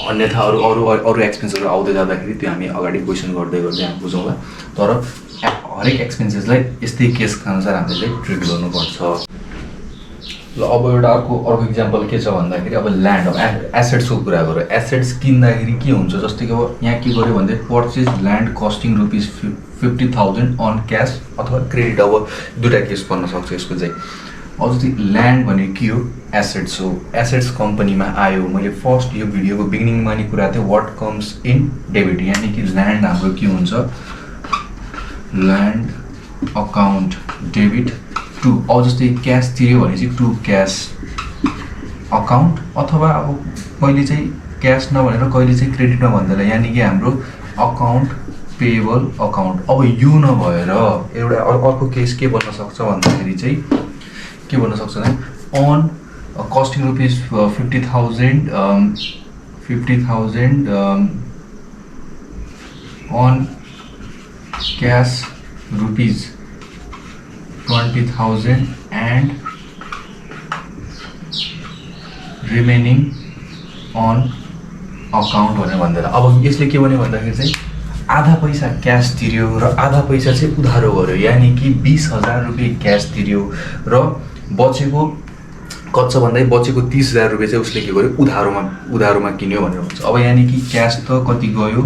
Speaker 1: अन्यथा अरू एक्सपेन्सेसहरू आउँदै जाँदाखेरि त्यो हामी अगाडि क्वेसन गर्दै हामी बुझौँला। तर हरेक एक्सपेन्सेसलाई यस्तै केसका अनुसार हामीले चाहिँ ट्रिट गर्नुपर्छ। ल अब एउटा अर्को इक्जाम्पल के छ भन्दाखेरि अब ल्यान्ड, अब एसेट्सको कुरा गरौँ। एसेट्स किन्दाखेरि के हुन्छ, जस्तै कि अब यहाँ के गर्यो भन्दा purchase land costing ₹50,000 on cash अथवा क्रेडिट। अब दुईवटा केस पर्न सक्छ यसको चाहिँ। अब जस्तै ल्यान्ड भनेको के हो, एसेट्स हो, एसेट्स कम्पनीमा आयो। मैले फर्स्ट यो भिडियोको बिगिनिङमा नि कुरा थिएँ वाट कम्स इन डेबिट, यानि कि ल्यान्ड हाम्रो के हुन्छ, ल्यान्ड अकाउन्ट डेबिट टु। अब जस्तै क्यास तिर्यो भने चाहिँ टु क्यास अकाउन्ट, अथवा अब कहिले चाहिँ क्यास नभनेर कहिले चाहिँ क्रेडिट नभन्दैन, यानि कि हाम्रो अकाउन्ट पेएबल अकाउन्ट। अब यो नभएर एउटा अर्को केस के बन्न सक्छ भन्दाखेरि चाहिँ के भन्न सक्छ भने on costing ₹50,000 on cash ₹20,000 and remaining on account भनेर भन्दैन। अब यसले के भन्यो भन्दाखेरि चाहिँ आधा पैसा क्यास तिर्यो र आधा पैसा चाहिँ उधारो गर्यो, यानि कि 20,000 रुपियाँ क्यास तिर्यो र बचेको कति छ भन्दा बचेको 30,000 रुपियाँ चाहिँ उसले के गर्यो उधारोमा किन्यो भनेर भन्छ। अब यानि कि क्यास त कति गयो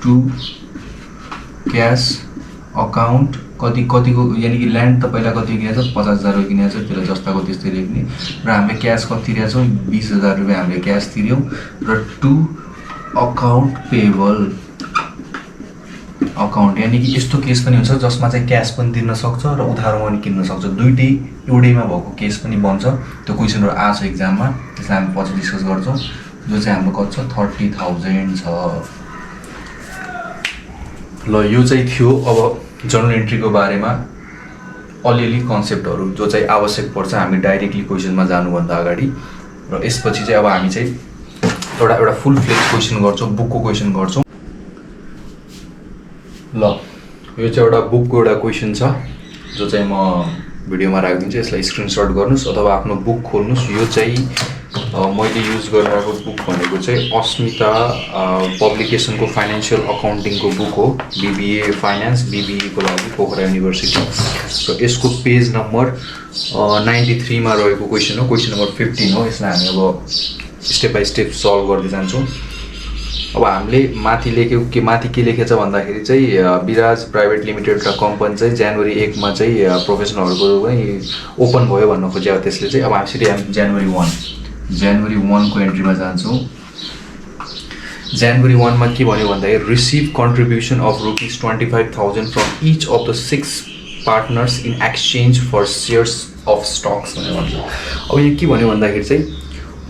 Speaker 1: टु क्यास अकाउन्ट कतिको यानि कि ल्यान्ड त पहिला कति किनेको छ 50,000 रुपियाँ किनेको छ, त्यसलाई जस्ताको त्यस्तै लेख्ने र हामीले क्यास कति तिरेका छौँ 20,000 रुपियाँ हामीले क्यास तिर्यौँ र टु अकाउन्ट पेबल अकाउन्ट यानि कि यस्तो केस पनि हुन्छ जसमा चाहिँ क्यास पनि तिर्न सक्छ र उधारोमा पनि किन्न सक्छ, दुइटै एउटैमा भएको केस पनि बन्छ। त्यो क्वेसनहरू आछ एक्जाममा, त्यसलाई हामी पछि डिस्कस गर्छौँ। जो चाहिँ हाम्रो कति छ 30,000 छ। ल यो चाहिँ थियो अब जर्नल एन्ट्रीको बारेमा अलिअलि कन्सेप्टहरू जो चाहिँ आवश्यक पर्छ हामी डाइरेक्टली क्वेसनमा जानुभन्दा अगाडि। र यसपछि चाहिँ अब हामी चाहिँ एउटा फुल फ्लेज क्वेसन गर्छौँ, बुकको क्वेसन गर्छौँ। ल यो चाहिँ एउटा बुकको एउटा क्वेसन छ जो चाहिँ म भिडियोमा राखिदिन्छु, यसलाई स्क्रिनसट गर्नुहोस् अथवा आफ्नो बुक खोल्नुहोस्। यो चाहिँ मैले युज गरिरहेको बुक भनेको चाहिँ अस्मिता पब्लिकेसनको फाइनेन्सियल अकाउन्टिङको बुक हो, BBA फाइनेन्स BBEको लागि पोखरा युनिभर्सिटी। र यसको पेज नम्बर 93 मा रहेको क्वेसन हो, क्वेसन नम्बर 15 हो। यसलाई हामी अब स्टेप बाई स्टेप सल्भ गर्दै जान्छौँ। अब हामीले माथि के लेखेछ भन्दाखेरि चाहिँ विराज प्राइभेट लिमिटेड र कम्पनी चाहिँ जनवरी 1 मा चाहिँ प्रोफेसनलहरूको ओपन भयो भन्न खोजेको त्यसले चाहिँ। अब हामी सिधै जनवरी 1 को एन्ट्रीमा जान्छौँ। जनवरी 1 मा के भन्यो भन्दाखेरि receive contribution of ₹25,000 from each of the 6 partners in exchange for shares of stocks भनेर भन्छ। अब यहाँ के भन्यो भन्दाखेरि चाहिँ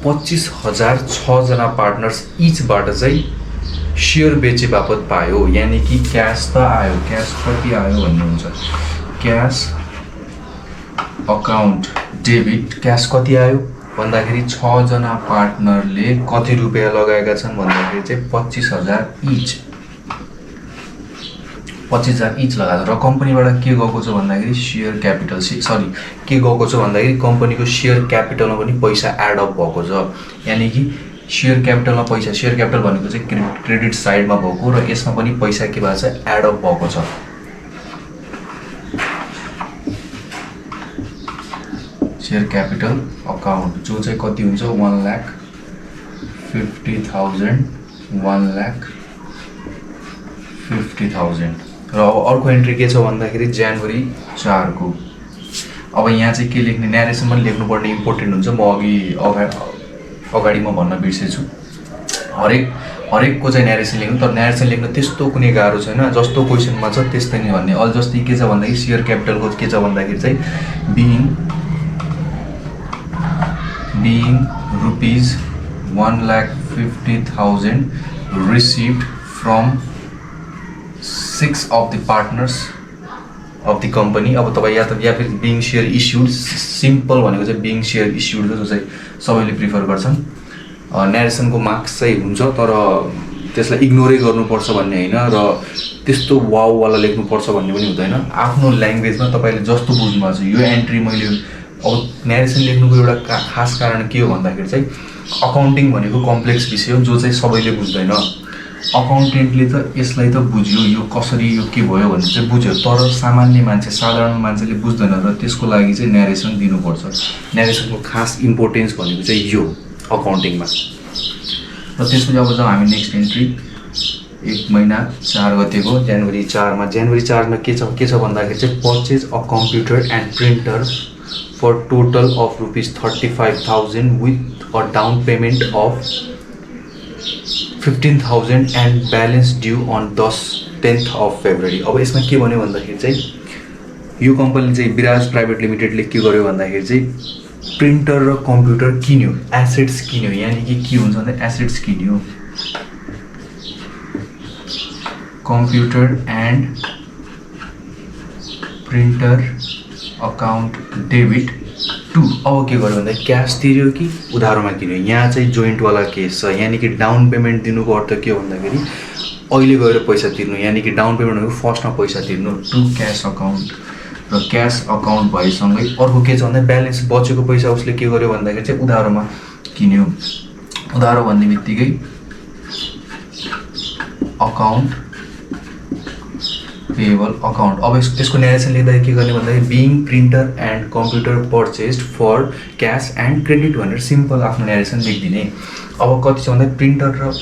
Speaker 1: 25,000 6 जना पार्टनर्स इचबाट चाहिँ सेयर बेचे बापत पायो, यानि कि क्यास त आयो। क्यास कति आयो भन्ने हुन्छ, क्यास अकाउन्ट डेबिट क्यास कति आयो भन्दाखेरि 6 जना पार्टनरले कति रुपियाँ लगाएका छन् भन्दाखेरि चाहिँ 25,000 इच 25,000 इच लगाएको र कम्पनीबाट के गएको छ भन्दाखेरि सेयर क्यापिटल के गएको छ भन्दाखेरि कम्पनीको सेयर क्यापिटलमा पनि पैसा एड अप भएको छ। यानि कि सेयर क्यापिटल भनेको चाहिँ क्रेडिट साइडमा भएको र यसमा पनि पैसा के भएको छ एड अप भएको छ। सेयर क्यापिटल अकाउन्ट जो चाहिँ कति हुन्छ 1,50,000 1,50,000 र अब अर्को एन्ट्री के छ भन्दाखेरि जनवरी 4 को। अब यहाँ चाहिँ के लेख्ने न्यारेसन पनि लेख्नुपर्ने इम्पोर्टेन्ट हुन्छ। म अगाडि म भन्न बिर्सेछु, हरेकको चाहिँ न्यारेसन लेख्नु, तर न्यारेसन लेख्न त्यस्तो कुनै गाह्रो छैन, जस्तो क्वेसनमा छ त्यस्तै नै भन्ने। अल जस्तै के छ भन्दाखेरि सेयर क्यापिटलको के छ भन्दाखेरि चाहिँ being ₹1,50,000 received from 6 of the partners of the company। अब तपाईँ या फिर being share issued, सिम्पल भनेको चाहिँ being share issued जो चाहिँ सबैले प्रिफर गर्छन्। न्यारेसनको मार्क्स चाहिँ हुन्छ तर त्यसलाई इग्नोरै गर्नुपर्छ भन्ने होइन र त्यस्तो वाउवाला लेख्नुपर्छ भन्ने पनि हुँदैन। आफ्नो ल्याङ्ग्वेजमा तपाईँले जस्तो बुझ्नुभएको छ यो एन्ट्री मैले अब न्यारेसन लेख्नुको एउटा खास कारण के हो भन्दाखेरि चाहिँ अकाउन्टिङ भनेको कम्प्लेक्स विषय हो जो चाहिँ सबैले बुझ्दैन। अकाउन्टेन्टले त यसलाई त बुझ्यो यो कसरी यो के भयो भन्ने चाहिँ बुझ्यो, तर सामान्य मान्छे साधारण मान्छेले बुझ्दैन र त्यसको लागि चाहिँ न्यारेसन दिनुपर्छ। न्यारेसनको खास इम्पोर्टेन्स भनेको चाहिँ यो अकाउन्टिङमा। र त्यसपछि अब जाउँ हामी नेक्स्ट एन्ट्री 1 महिना 4 गतेको जनवरी 4 मा। जनवरी 4 मा के छ भन्दाखेरि चाहिँ purchase a computer and printer for total of ₹35,000 with a down payment of 15,000 and balance due on 10th of February। अब यसमा के भन्यो भन्दाखेरि चाहिँ यो कम्पनीले चाहिँ विराज प्राइभेट लिमिटेडले के गर्यो भन्दाखेरि चाहिँ प्रिन्टर र कम्प्युटर किन्यो, एसेट्स किन्यो। यानि कि के हुन्छ भन्दा एसेट्स किन्यो, computer and printer account debit to. अब के गर्यो भन्दा क्यास तिर्यो कि उधारोमा किन्यो। यहाँ चाहिँ जोइन्टवाला केस छ, यानि कि डाउन पेमेन्ट दिनुको अर्थ के हो भन्दाखेरि अहिले गएर पैसा तिर्नु, यानि कि डाउन पेमेन्ट भनेको फर्स्टमा पैसा तिर्नु टु क्यास अकाउन्ट। र क्यास अकाउन्ट भएसँगै अर्को के छ भन्दा ब्यालेन्स बचेको पैसा उसले के गर्यो भन्दाखेरि चाहिँ उधारोमा किन्यो। उधारो भन्ने बित्तिकै अकाउन्ट पेएबल अकाउन्ट। अब यसको न्यारेसन लेख्दाखेरि के गर्ने भन्दाखेरि being printer and computer purchased for cash and credit भनेर सिम्पल आफ्नो न्यारेसन लेखिदिने। अब कति छ भन्दा प्रिन्टर र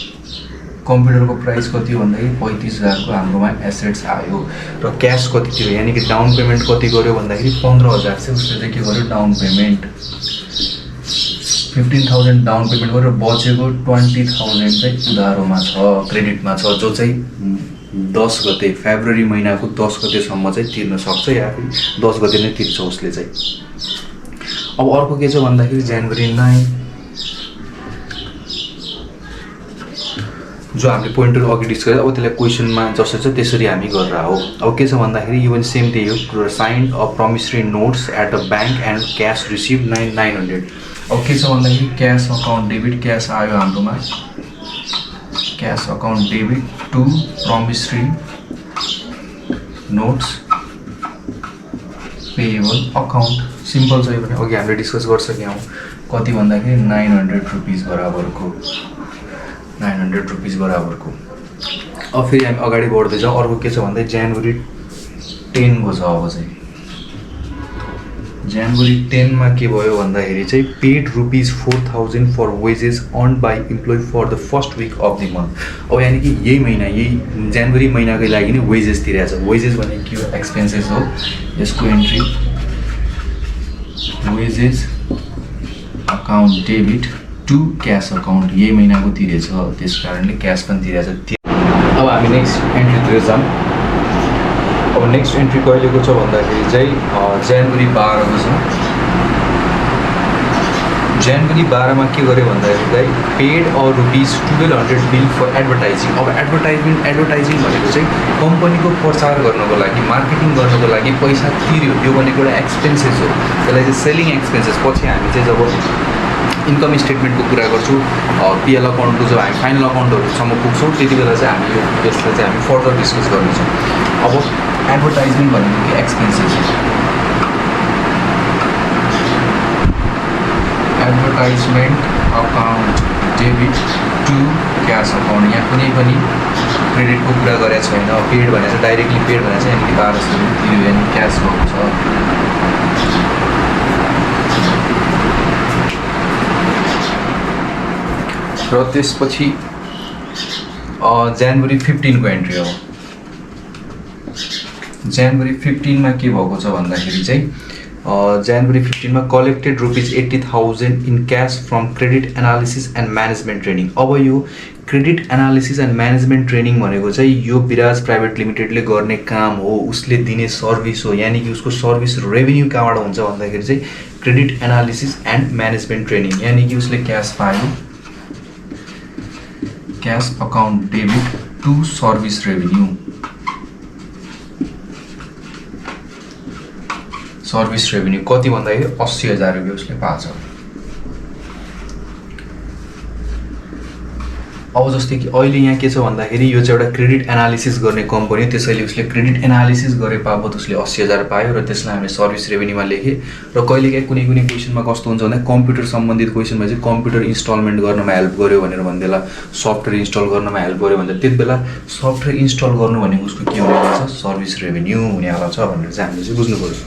Speaker 1: कम्प्युटरको प्राइस कति हो भन्दाखेरि 35,000 को हाम्रोमा एसेट्स आयो र क्यास कति थियो यानि कि डाउन पेमेन्ट कति गर्यो भन्दाखेरि 15,000 चाहिँ उसले चाहिँ के गर्यो डाउन पेमेन्ट 15,000 डाउन पेमेन्ट गरेर बचेको 20,000 चाहिँ उधारोमा छ क्रेडिटमा छ जो चाहिँ 10 गते फेब्रुअरी महिनाको 10 गतेसम्म चाहिँ तिर्न सक्छ या 10 गते नै तिर्छ उसले चाहिँ। अब अर्को के छ भन्दाखेरि जनवरी 9 जो हामीले पोइन्टर अघि डिस्कस अब त्यसलाई क्वेसनमा जसरी छ त्यसरी हामी गरेर हो। अब के छ भन्दाखेरि यो पनि सेम त्यही हो signed a promissory notes at a bank and cash receive 900। अब के छ भन्दाखेरि क्यास अकाउन्ट डेबिट क्यास आयो हाम्रोमा cash account debit to promissory notes payable account simple छ यो भने अघि हामीले डिस्कस गरिसक्यौँ कति भन्दाखेरि 900 रुपिस बराबरको 900 रुपिस बराबरको। अब फेरि हामी अगाडि बढ्दै जाउँ अर्को के छ भन्दा जनवरी 10 को छ। अब चाहिँ जनवरी 10 मा के भयो भन्दाखेरि चाहिँ paid rupees 4,000 for wages earn by employee for the first week of the month. अब यानि कि यही महिना यही जनवरी महिनाकै लागि नै वेजेस तिरेको छ। वेजेस भनेको के हो एक्सपेन्सेस हो यसको entry wages account debit to cash account यही महिनाको तिरेछ त्यस कारणले क्यास पनि तिरेछ। अब हामी नेक्स्ट एन्ट्रीतिर जाउँ। अब नेक्स्ट एन्ट्री कहिलेको छ भन्दाखेरि चाहिँ जनवरी 12 को छ। जनवरी 12 मा के गर्यो भन्दाखेरि चाहिँ paid or rupees 1200 bill for advertising. अब एडभर्टाइजिङ भनेको चाहिँ कम्पनीको प्रचार गर्नको लागि मार्केटिङ गर्नको लागि पैसा तिर्यो त्यो भनेको एउटा एक्सपेन्सेस हो। त्यसलाई चाहिँ सेलिङ एक्सपेन्सेस पछि हामी चाहिँ जब इन्कम स्टेटमेन्टको कुरा गर्छु पिएल अकाउन्टको जब हामी फाइनल अकाउन्टहरूसम्म पुग्छौँ त्यति बेला चाहिँ हामी यसलाई चाहिँ हामी फर्दर डिस्कस गर्नेछौँ। अब एडभर्टाइजमेन्ट भनेको के एक्सपेन्सेस हो। Advertisement account debit to cash account यहाँ कुनै पनि क्रेडिटको कुरा गरेको छैन। पेड भनेर चाहिँ डाइरेक्टली पेड भनेर चाहिँ यानि 1200 तिर्यो यानि क्यास भएको छ। र त्यसपछि जनवरी 15 को एन्ट्री हो। जनवरी 15 मा के भएको छ भन्दाखेरि चाहिँ जनवरी 15 मा collected rupees 80,000 in cash from credit analysis and management training. अब यो credit analysis and management training भनेको चाहिँ यो विराज प्राइभेट लिमिटेडले गर्ने काम हो उसले दिने सर्भिस हो यानि कि उसको सर्भिस रेभेन्यू कहाँबाट हुन्छ भन्दाखेरि चाहिँ credit analysis and management training यानि कि उसले क्यास पायो cash account debit to service revenue. Service revenue कति भन्दाखेरि 80,000 रुपियाँ उसले पाछ। अब जस्तै कि अहिले यहाँ के छ भन्दाखेरि यो चाहिँ एउटा क्रेडिट एनालिसिस गर्ने कम्पनी त्यसैले उसले क्रेडिट एनालिसिस गरे बापत उसले 80,000 पायो र त्यसलाई हामीले सर्भिस रेभेन्यूमा लेखेँ। र कहिलेकाहीँ कुनै कुनै क्वेसनमा कस्तो हुन्छ भन्दा कम्प्युटर सम्बन्धित क्वेसनमा चाहिँ कम्प्युटर इन्स्टलमेन्ट गर्नमा हेल्प गर्यो भनेर भन्दैला सफ्टवेयर इन्स्टल गर्नमा हेल्प गर्यो भने त्यति बेला सफ्टवेयर इन्स्टल गर्नु भनेको उसको के हुनेवाला छ सर्भिस रेभेन्यू हुनेवाला छ भनेर चाहिँ हामीले चाहिँ बुझ्नु पर्यो।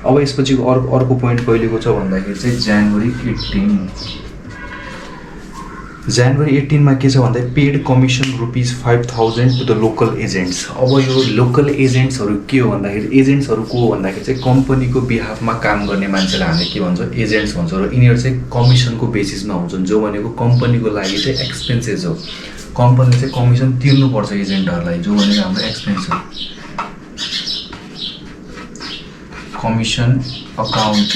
Speaker 1: अब यसपछि अर्को पोइन्ट कहिलेको छ भन्दाखेरि चाहिँ जनवरी 18 मा के छ भन्दा paid commission rupees 5,000 to the local agents. अब यो लोकल एजेन्ट्सहरू के हो भन्दाखेरि एजेन्ट्सहरू को हो भन्दाखेरि चाहिँ कम्पनीको बिहाफमा काम गर्ने मान्छेलाई हामीले के भन्छ एजेन्ट्स भन्छ र यिनीहरू चाहिँ कमिसनको बेसिसमा हुन्छन् जो भनेको कम्पनीको लागि चाहिँ एक्सपेन्सेस हो। कम्पनीले चाहिँ कमिसन तिर्नुपर्छ एजेन्टहरूलाई जो भनेको हाम्रो एक्सपेन्स हो। Commission account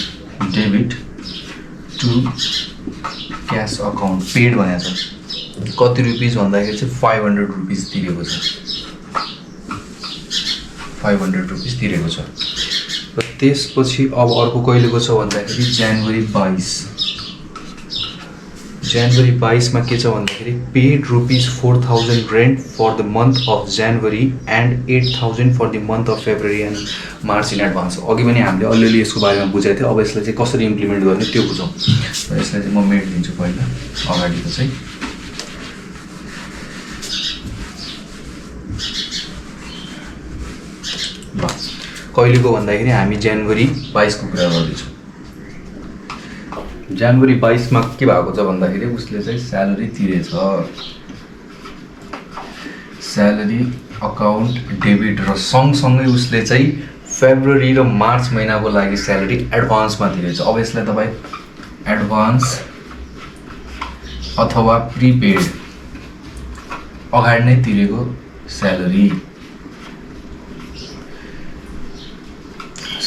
Speaker 1: debit to cash account paid भनेको छ कति रुपिस भन्दाखेरि चाहिँ 500 रुपिस तिरेको छ 500 रुपिस तिरेको छ। र त्यसपछि अब अर्को कहिलेको छ भन्दाखेरि जनवरी 22 मा के छ भन्दाखेरि paid rupees 4,000 rent for the month of January and 8,000 for the month of February and March in advance. अघि पनि हामीले अलिअलि यसको बारेमा बुझाएको थियो। अब यसलाई चाहिँ कसरी इम्प्लिमेन्ट गर्ने त्यो बुझौँ। र यसलाई चाहिँ म मेटिदिन्छु पहिला अगाडिको चाहिँ कहिलेको भन्दाखेरि हामी जनवरी 22 को कुरा गर्दैछौँ। जनवरी 22 मा के भएको छ भन्दाखेरि उसले चाहिँ स्यालेरी तिरेछ, स्यालेरी अकाउन्ट डेबिट र सँगसँगै उसले चाहिँ फेब्रुअरी र मार्च महिनाको लागि स्यालेरी एडभान्समा तिरेछ। अब यसलाई तपाईँ एडभान्स अथवा प्रिपेड अगाडि नै तिरेको salary,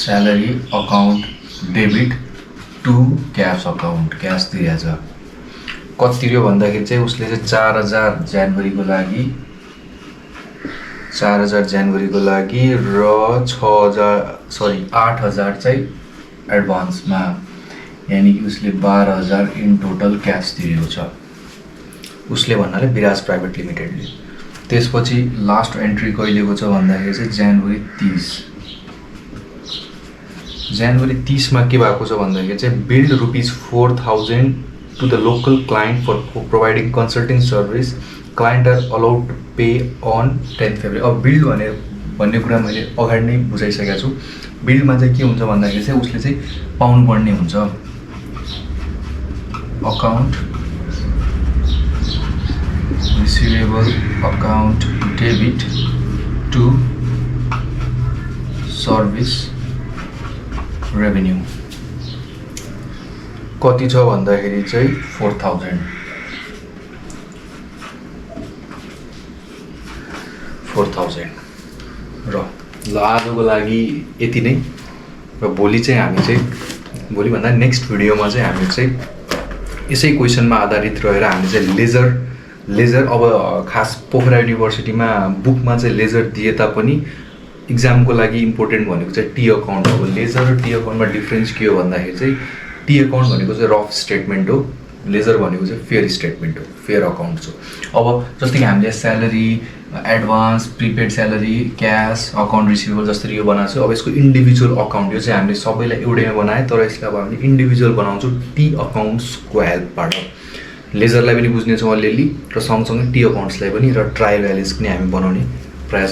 Speaker 1: salary account debit to cash account, cash तिरेछ। कति तिर्यो भन्दाखेरि चाहिँ उसले चाहिँ 4000 जनवरीको लागि, 4000 जनवरीको लागि र 8000 चाहिँ एडभान्समा, यानि कि उसले 12000 इन टोटल क्यास तिरेको छ। उसले भन्नाले विराज प्राइभेट लिमिटेडले। त्यसपछि लास्ट एन्ट्री कहिलेको छ भन्दाखेरि चाहिँ जनवरी 30। जनवरी 30 मा के भएको छ भन्दाखेरि चाहिँ billed ₹4000 to the local client for providing consulting service, client are allowed to pay on 10 February. अब बिल्ड भन्ने कुरा मैले अगाडि नै बुझाइसकेको छु। बिल्डमा चाहिँ के हुन्छ भन्दाखेरि चाहिँ उसले चाहिँ पाउनुपर्ने हुन्छ account receivable account debit to service revenue. कति छ भन्दाखेरि चाहिँ 4000 र ल आजको लागि यति नै। र भोलि चाहिँ हामी चाहिँ भोलिभन्दा नेक्स्ट भिडियोमा चाहिँ हामी चाहिँ यसै क्वेसनमा आधारित रहेर हामी चाहिँ लेजर अब खास पोखरा युनिभर्सिटीमा बुकमा चाहिँ लेजर दिए तापनि इक्जामको लागि इम्पोर्टेन्ट भनेको चाहिँ टी अकाउन्ट हो। लेजर र टी अकाउन्टमा डिफ्रेन्स के हो भन्दाखेरि चाहिँ टी अकाउन्ट भनेको चाहिँ रफ स्टेटमेन्ट हो, लेजर भनेको चाहिँ फेयर स्टेटमेन्ट हो, फेयर अकाउन्ट हो। अब जस्तै कि हामीले salary, advance, prepaid salary, cash, account receivable जसरी यो बनाएको छ। अब यसको इन्डिभिजुअल अकाउन्ट यो चाहिँ हामीले सबैलाई एउटैमा बनाए, तर यसलाई अब हामीले इन्डिभिजुअल बनाउँछौँ टी अकाउन्ट्सको हेल्पबाट। लेजरलाई पनि बुझ्नेछौँ अलिअलि र सँगसँगै टी अकाउन्ट्सलाई पनि र ट्रायल भ्याल्युज पनि हामी बनाउने प्रयास